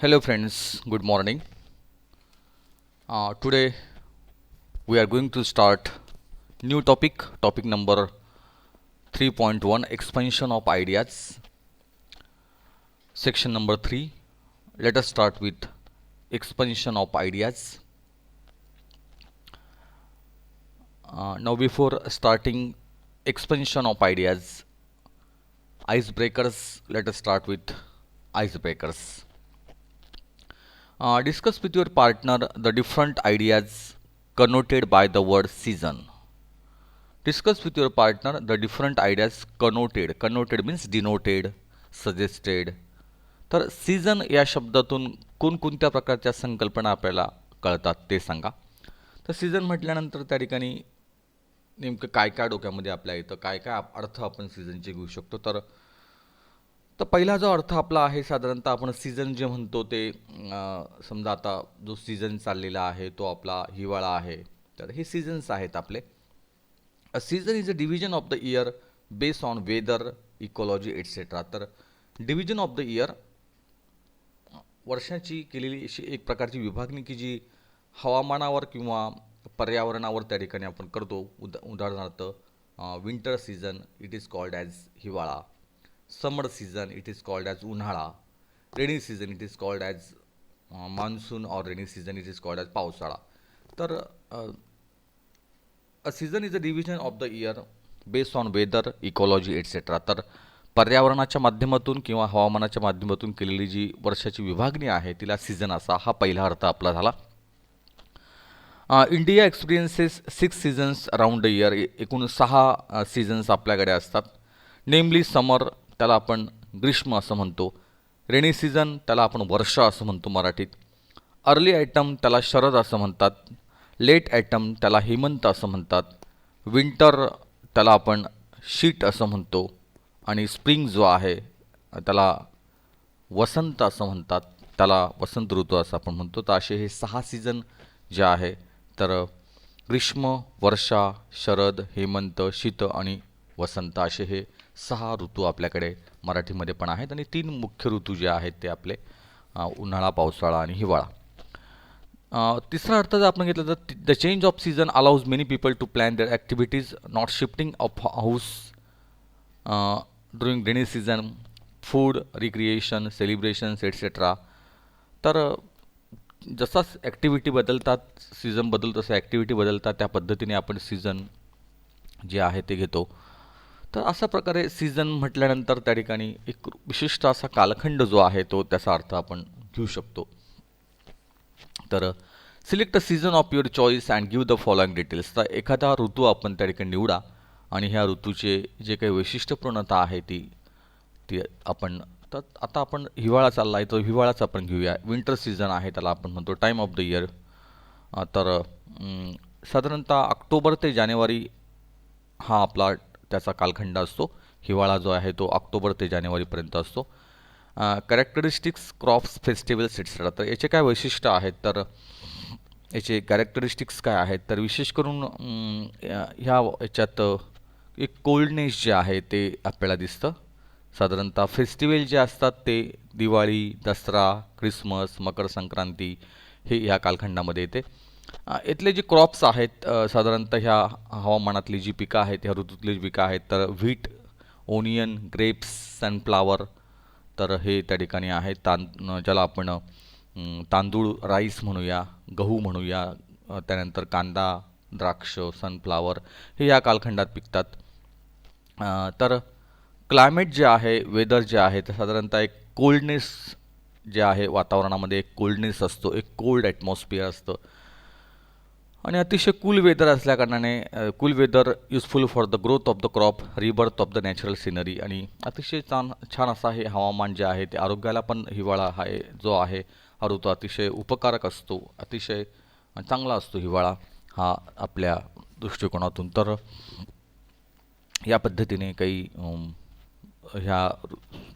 Hello friends, good morning. Today we are going to start new topic number 3.1 expansion of ideas, section number 3. Let us start with expansion of ideas. Now before starting expansion of ideas, icebreakers, let us start with icebreakers. Discuss with your partner the different ideas connoted by the word season. Discuss with your partner the different ideas connoted. Connoted means denoted, suggested. तर season या शब्दातून कोणकोणत्या प्रकारच्या संकल्पना आपल्याला कळतात ते सांगा. तर सीझन म्हटल्यानंतर त्या ठिकाणी नेमकं काय काय डोक्यामध्ये आपल्या येतं, काय काय अर्थ आपण सीझनचे घेऊ शकतो. तर तर पहिला जो अर्थ आपला आहे साधारणतः आपण सीझन जे म्हणतो ते समजा आता जो सीझन चाललेला आहे तो आपला हिवाळा आहे. तर हे सीझन्स आहेत आपले. A season is a division of the year based on weather ecology etcetera. तर डिव्हिजन ऑफ द इयर वर्षाची केलेली अशी एक प्रकारची विभागणी की जी हवामानावर किंवा पर्यावरणावर त्या ठिकाणी आपण करतो. उदाहरणार्थ winter season it is called as हिवाळा. Summer season it is called as उन्हाळा. Rainy season it is called as monsoon or rainy season it is called as पावसाळा. तर a season is a division of the year based on weather ecology etcetera. तर पर्यावरणाच्या माध्यमातून किंवा हवामानाच्या माध्यमातून केलेली जी वर्षाची विभागणी आहे तिला सीझन असा हा पहिला अर्थ आपला झाला. India experiences 6 seasons around the year. एकूण 6 सीझन्स आपल्याकडे असतात. नेमली समर, त्याला आपण ग्रीष्म असं म्हणतो. रेनी सीझन त्याला आपण वर्षा असं म्हणतो मराठीत. अर्ली ॲटम त्याला शरद असं म्हणतात. लेट ॲटम त्याला हेमंत असं म्हणतात. विंटर त्याला आपण शीत असं म्हणतो. आणि स्प्रिंग जो आहे त्याला वसंत असं म्हणतात. त्याला वसंत ऋतू असं आपण म्हणतो. तर असे हे 6 सीझन जे आहे तर ग्रीष्म, वर्षा, शरद, हेमंत, शीत आणि वसंत असे हे 6 ऋतू आपल्याकडे मराठीमध्ये पण आहेत. आणि 3 मुख्य ऋतू जे आहेत ते आपले उन्हाळा, पावसाळा आणि हिवाळा. तिसरा अर्थ जर आपण घेतला तर the change of season allows many people to plan their activities not shifting of house during rainy season, food, recreation, celebrations etcetera. तर जसाच ॲक्टिव्हिटी बदलतात, सीझन बदलतो तसं ॲक्टिव्हिटी बदलतात, त्या पद्धतीने आपण सीझन जे आहे ते घेतो. तर अशा प्रकारे सीझन म्हटल्यानंतर त्या ठिकाणी एक विशिष्ट असा कालखंड जो आहे तो त्याचा अर्थ आपण घेऊ शकतो. तर select a season of your choice and give the following details. तर एखादा ऋतू आपण त्या ठिकाणी निवडा आणि ह्या ऋतूचे जे काही वैशिष्ट्यपूर्णता आहे ती ती आपण. तर आता आपण हिवाळा चालला आहे तर हिवाळाच आपण घेऊया. विंटर सीझन आहे त्याला आपण म्हणतो टाईम ऑफ द इयर. तर साधारणतः ऑक्टोबर ते जानेवारी हा आपला त्याचा कालखंड असतो. हिवाळा जो आहे तो ऑक्टोबर ते जानेवारीपर्यंत असतो. Characteristics, crops, festivals etcetera. तर याचे काय वैशिष्ट्य आहेत तर याचे कॅरेक्टरिस्टिक्स काय आहेत तर विशेष करून ह्या याच्यात एक कोल्डनेस जे आहे ते आपल्याला दिसतं. साधारणतः फेस्टिवल जे असतात ते दिवाळी, दसरा, ख्रिसमस, मकर संक्रांती हे ह्या कालखंडामध्ये येते. इथले जे क्रॉप्स आहेत साधारणतः ह्या हवामानातली जी पिकं आहेत ह्या ऋतूतली जी पिकं आहेत तर व्हीट, ओनियन, ग्रेप्स, सनफ्लावर. तर हे त्या ठिकाणी आहे. ज्याला आपण तांदूळ, राईस म्हणूया, गहू म्हणूया. त्यानंतर कांदा, द्राक्ष, सनफ्लावर हे या कालखंडात पिकतात. तर क्लायमेट जे आहे, वेदर जे आहे तर साधारणतः एक कोल्डनेस जे आहे वातावरणामध्ये एक कोल्डनेस असतो, एक कोल्ड ॲटमॉस्फिअर असतं. आणि अतिशय कूल वेदर असल्याकारणाने cool weather useful for the growth of the crop, rebirth of the natural scenery. आणि अतिशय छान असा हे हवामान जे आहे ते आरोग्याला पण हिवाळा हा जो आहे हा ऋतू अतिशय उपकारक असतो, अतिशय चांगला असतो हिवाळा हा आपल्या दृष्टिकोनातून. तर या पद्धतीने काही ह्या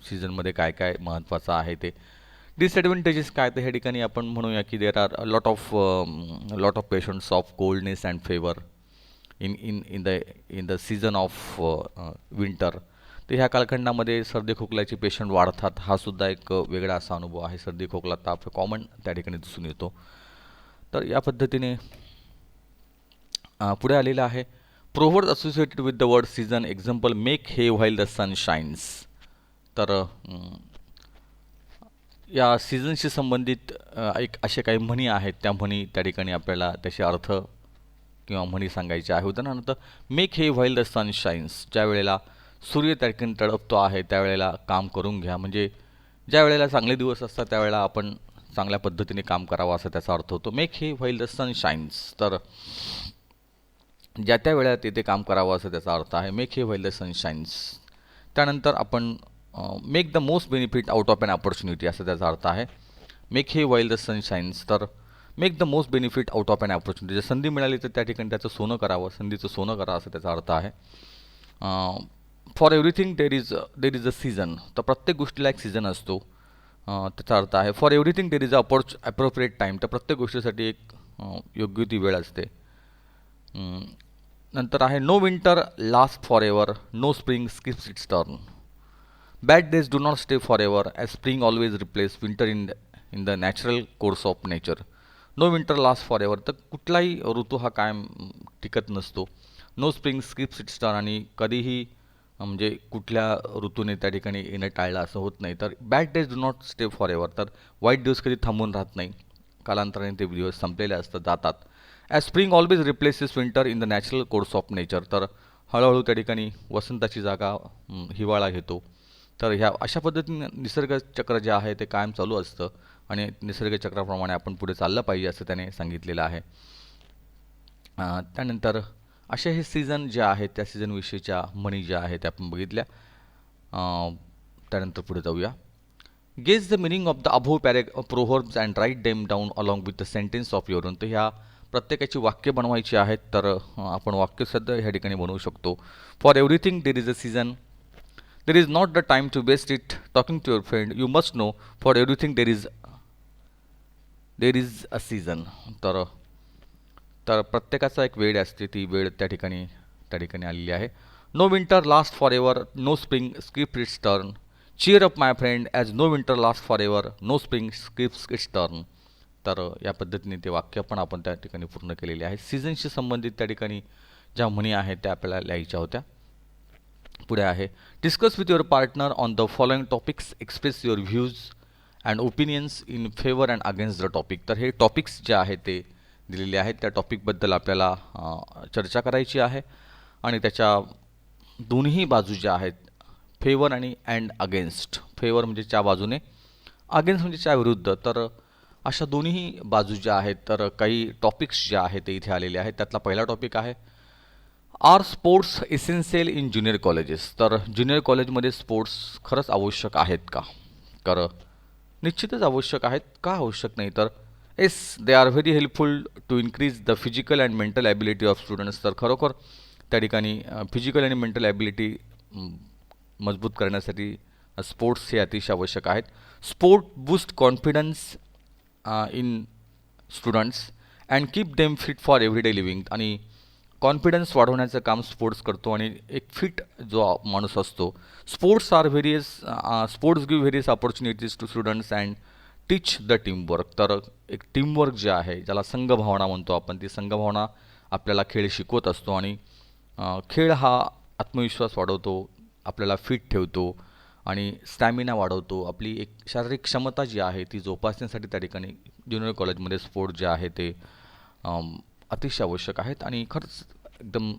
सीझनमध्ये काय काय महत्त्वाचं आहे ते. डिसएडव्हांटेजेस काय तर ह्या ठिकाणी आपण म्हणूया की there are lot of patients of coldness and favour in in in the season of winter. तर ह्या कालखंडामध्ये सर्दी खोकल्याचे पेशंट वाढतात. हा सुद्धा एक वेगळा असा अनुभव आहे. सर्दी खोकला ताप कॉमन त्या ठिकाणी दिसून येतो. तर या पद्धतीने पुढे आलेलं आहे. Proverbs associated with the word season example make hay while the sun shines. तर या सीझनशी संबंधित एक असे काही म्हणी आहेत. त्या म्हणी त्या ठिकाणी आपल्याला त्याचे अर्थ किंवा म्हणी सांगायचे आहे. उदाहरणार्थ make hay while the sun shines. ज्या वेळेला सूर्य त्या ठिकाणी तळपतो आहे त्यावेळेला काम करून घ्या. म्हणजे ज्या वेळेला चांगले दिवस असतात त्यावेळेला आपण चांगल्या पद्धतीने काम करावं असा त्याचा अर्थ होतो. Make hay while the sun shines. तर ज्या त्या वेळेला तिथे काम करावं असं त्याचा अर्थ आहे. Make hay while the sun shines. त्यानंतर आपण make the most benefit out of an opportunity असा त्याचा अर्थ आहे. Make hay while the sun shines. तर make the most benefit out of an opportunity. जर संधी मिळाली तर त्या ठिकाणी त्याचं सोनं करावं, संधीचं सोनं करा असं त्याचा अर्थ आहे. For everything there is a season. तर प्रत्येक गोष्टीला एक सीझन असतो. त्याचा अर्थ आहे for everything there is a appropriate time. तर प्रत्येक गोष्टीसाठी एक योग्य ती वेळ असते. नंतर आहे no winter last for ever, no spring skips its turn. Bad days do not stay for ever as spring always replace winter in the natural course of nature. No winter last for ever. तर कुठलाही ऋतू हा कायम टिकत नसतो. No spring skips its turn. आणि कधीही म्हणजे कुठल्या ऋतूने त्या ठिकाणी येणं टाळलं असं होत नाही. तर bad days do not stay for ever. तर वाईट दिवस कधी थांबून राहत नाही. कालांतराने ते दिवस संपलेले असतात, जातात. As spring always replaces winter in the natural course of nature. तर हळूहळू त्या ठिकाणी वसंताची जागा हिवाळा घेतो. तर ह्या अशा पद्धतीने निसर्गचक्र जे आहे ते कायम चालू असतं आणि निसर्गचक्राप्रमाणे आपण पुढे चाललं पाहिजे असं त्याने सांगितलेलं आहे. त्यानंतर असे हे सीझन जे आहेत त्या सीझनविषयीच्या म्हणी ज्या आहेत त्या आपण बघितल्या. त्यानंतर पुढे जाऊया. Guess the meaning of the above proverbs and write them down along with the sentence of your own. तर ह्या प्रत्येकाची वाक्य बनवायची आहेत. तर आपण वाक्यसुद्धा ह्या ठिकाणी बनवू शकतो. For everything there is a season. There is not the time to waste it talking to your friend. You must know for everything there is a season. तर तर प्रत्येकाचा एक वेळ असते. ती वेळ त्या ठिकाणी आलेली आहे. No winter last for ever, no spring skip its turn. Cheer up my friend as no winter last for ever, no spring skips its turn. तर या पद्धतीने ते वाक्य पण आपण त्या ठिकाणी पूर्ण केलेले आहे. सीझनशी संबंधित त्या ठिकाणी ज्या म्हणी आहेत त्या आपल्याला लिहायच्या होत्या. पुढे आहे discuss with your partner on the following topics, express your views and opinions in favour and against the topic. तर हे टॉपिक्स जे आहेत ते दिलेले आहेत. त्या टॉपिकबद्दल आपल्याला चर्चा करायची आहे आणि त्याच्या दोन्ही बाजू ज्या आहेत फेवर आणि अँड अगेन्स्ट. फेवर म्हणजे च्या बाजूने, अगेन्स्ट म्हणजे च्या विरुद्ध. तर अशा दोन्ही बाजू ज्या आहेत तर काही टॉपिक्स जे आहेत ते इथे आलेले आहेत. त्यातला पहिला टॉपिक आहे are sports essential in junior colleges. तर ज्युनियर कॉलेजमध्ये स्पोर्ट्स खरंच आवश्यक आहेत का? तर निश्चितच आवश्यक आहेत. का आवश्यक नाही? तर yes, they are very helpful to increase the physical and mental ability of students. तर खरोखर त्या ठिकाणी फिजिकल आणि मेंटल ॲबिलिटी मजबूत करण्यासाठी स्पोर्ट्स हे अतिशय आवश्यक आहेत. Sport boost confidence in students and keep them fit for everyday living. आणि कॉन्फिडन्स वाढवण्याचं काम स्पोर्ट्स करतो आणि एक फिट जो माणूस असतो. Sports give various opportunities to students and teach the teamwork. तर एक टीमवर्क जे आहे ज्याला संघभावना म्हणतो आपण, ती संघभावना आपल्याला खेळ शिकवत असतो. आणि खेळ हा आत्मविश्वास वाढवतो, आपल्याला फिट ठेवतो आणि स्टॅमिना वाढवतो. आपली एक शारीरिक क्षमता जी आहे ती जोपासण्यासाठी त्या ठिकाणी ज्युनियर कॉलेजमध्ये स्पोर्ट जे आहे ते अतिशय आवश्यक आहेत. आणि खरंच एकदम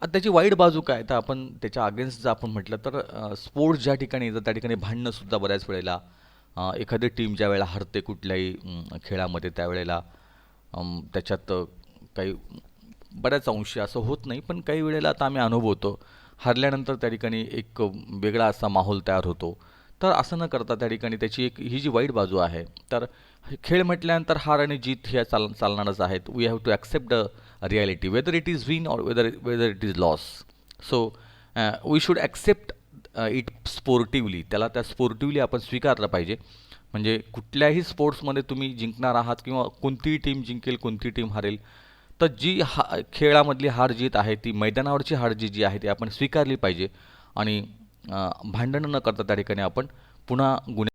आता त्याची वाईट बाजू काय, तर आपण त्याच्या अगेन्स्ट जर आपण म्हटलं तर स्पोर्ट्स ज्या ठिकाणी येतं त्या ठिकाणी भांडणंसुद्धा बऱ्याच वेळेला एखादी टीम ज्या वेळेला हरते कुठल्याही खेळामध्ये त्यावेळेला त्याच्यात काही बऱ्याच अंशी असं होत नाही. पण काही वेळेला आता आम्ही अनुभवतो हरल्यानंतर त्या ठिकाणी एक वेगळा असा माहोल तयार होतो. तर असं न करता त्या ठिकाणी त्याची एक ही जी वाईट बाजू आहे, तर खेळ म्हटल्यानंतर हार आणि जीत ह्या चालणारच आहेत. We have to accept the reality whether it is win or whether it is loss. So we should accept it sportively. त्याला त्या स्पोर्टिवली आपण स्वीकारलं पाहिजे. म्हणजे कुठल्याही स्पोर्ट्समध्ये तुम्ही जिंकणार आहात किंवा कोणतीही टीम जिंकेल कोणती टीम हारेल, तर जी खेळामधली हार जीत आहे ती मैदानावरची हार जी आहे ती आपण स्वीकारली पाहिजे. आणि भांडणं न करता त्या ठिकाणी आपण पुन्हा